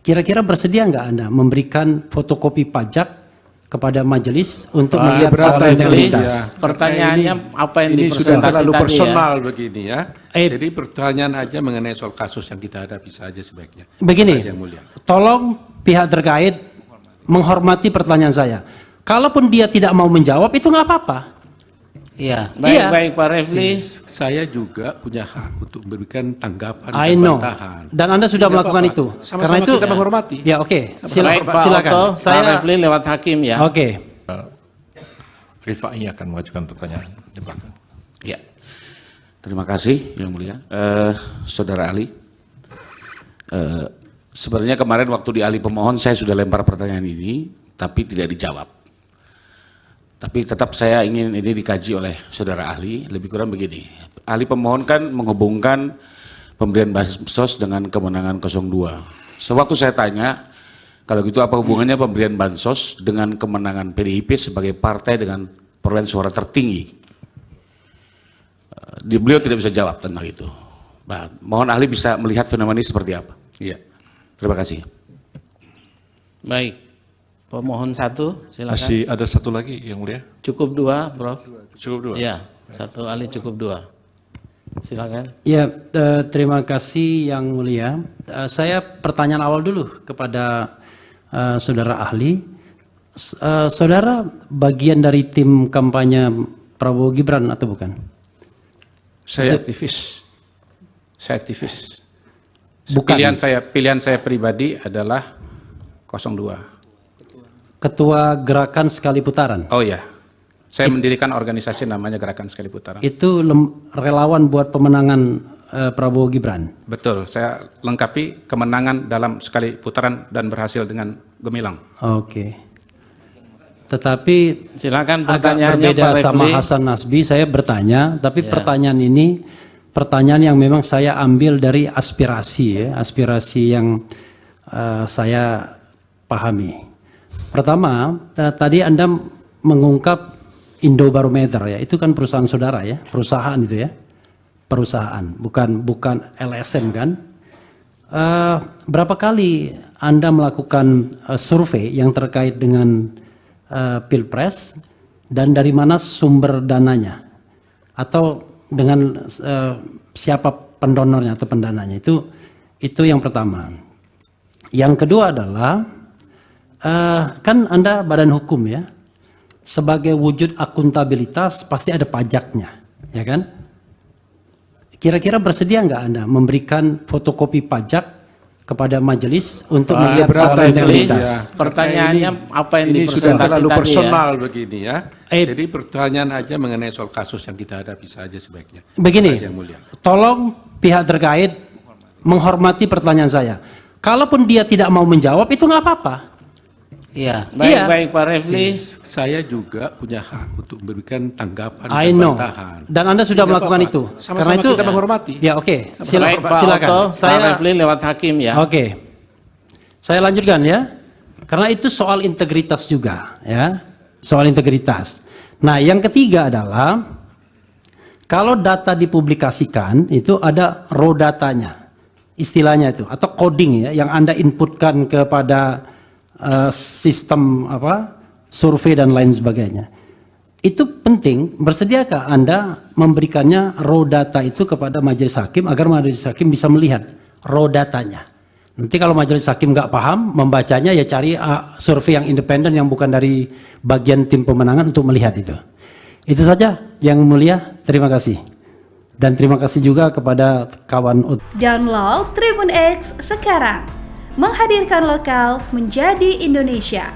Kira-kira bersedia nggak Anda memberikan fotokopi pajak kepada majelis untuk melihat soal integritas? Pertanyaannya apa yang ini sudah dipresentasi terlalu tadi personal begini ya. Eh. Jadi pertanyaan aja mengenai soal kasus yang kita hadapi saja sebaiknya. Begini, Terima kasih, Yang Mulia. tolong pihak terkait menghormati pertanyaan saya. Kalaupun dia tidak mau menjawab, itu nggak apa-apa. Iya, Iya. baik Pak Refli. Saya juga punya hak untuk memberikan tanggapan I dan know. bantahan. Dan Anda sudah Tidak melakukan apa-apa. itu. Sama-sama Karena itu kita menghormati. Ya oke, Baik Pak silakan. Otto, Pak Refli lewat hakim ya. Oke. Rifai akan mengajukan pertanyaan di belakang. Ya, terima kasih Yang Mulia. Saudara ahli, sebenarnya kemarin waktu di ahli pemohon saya sudah lempar pertanyaan ini, tapi tidak dijawab. Tapi tetap saya ingin ini dikaji oleh saudara ahli, lebih kurang begini. Ahli pemohon kan menghubungkan pemberian bansos dengan kemenangan 02. Sewaktu saya tanya, kalau gitu apa hubungannya pemberian bansos dengan kemenangan PDIP sebagai partai dengan perolehan suara tertinggi? Beliau tidak bisa jawab tentang itu. Nah, mohon ahli bisa melihat fenomena ini seperti apa. Iya. Terima kasih. Baik. Pemohon satu, silakan. Masih ada satu lagi Yang Mulia. Cukup dua, Prof. Cukup dua. Iya, satu ahli cukup dua. Silakan. Ya, terima kasih Yang Mulia. Saya pertanyaan awal dulu kepada saudara ahli. Saudara bagian dari tim kampanye Prabowo Gibran atau bukan? Saya aktivis. Saya aktivis. Bukan. Pilihan saya pribadi adalah 02. Ketua Gerakan Sekali Putaran. Oh ya. Saya mendirikan organisasi namanya Gerakan Sekali Putaran. Itu relawan buat pemenangan Prabowo Gibran. Betul. Saya lengkapi kemenangan dalam sekali putaran dan berhasil dengan gemilang. Oke. Tetapi Silakan agak pertanyaannya berbeda Pak sama Refli. Hasan Nasbi. Saya bertanya, tapi Ya. pertanyaan ini pertanyaan yang memang saya ambil dari aspirasi, ya, aspirasi yang saya pahami. Pertama, tadi Anda mengungkap Indobarometer, ya, itu kan perusahaan saudara, ya, perusahaan itu, ya, perusahaan, bukan LSM kan? Berapa kali Anda melakukan survei yang terkait dengan Pilpres dan dari mana sumber dananya atau dengan siapa pendonornya atau pendananya, itu yang pertama. Yang kedua adalah kan Anda badan hukum, ya, sebagai wujud akuntabilitas pasti ada pajaknya, ya kan? Kira-kira bersedia nggak Anda memberikan fotokopi pajak kepada majelis untuk melihat soal Refli, integritas? Pertanyaannya apa yang Ini sudah dipresentasi terlalu tadi ya. personal begini ya. Eh. Jadi pertanyaan aja mengenai soal kasus yang kita hadapi saja sebaiknya. Begini, Terima kasih, Yang Mulia. tolong pihak terkait menghormati pertanyaan saya. Kalaupun dia tidak mau menjawab, itu nggak apa-apa. Iya, Iya. baik Pak Refli. Saya juga punya hak untuk memberikan tanggapan I dan know. bantahan. Dan Anda sudah Tidak melakukan apa-apa. itu. Sama-sama Karena itu kita menghormati. Ya, oke. Baik Pak Silakan. Otto, Pak Refli lewat hakim ya. Oke. Saya lanjutkan, ya. Karena itu soal integritas juga, ya. Soal integritas. Nah, yang ketiga adalah kalau data dipublikasikan itu ada raw datanya. Istilahnya itu atau coding, ya, yang Anda inputkan kepada sistem survei dan lain sebagainya. Itu penting. Bersediakah Anda memberikannya raw data itu kepada majelis hakim agar majelis hakim bisa melihat raw datanya? Nanti kalau majelis hakim nggak paham membacanya, ya cari survei yang independen yang bukan dari bagian tim pemenangan untuk melihat itu. Itu saja Yang Mulia. Terima kasih. Dan terima kasih juga kepada kawan Download Tribun X sekarang. Menghadirkan lokal menjadi Indonesia.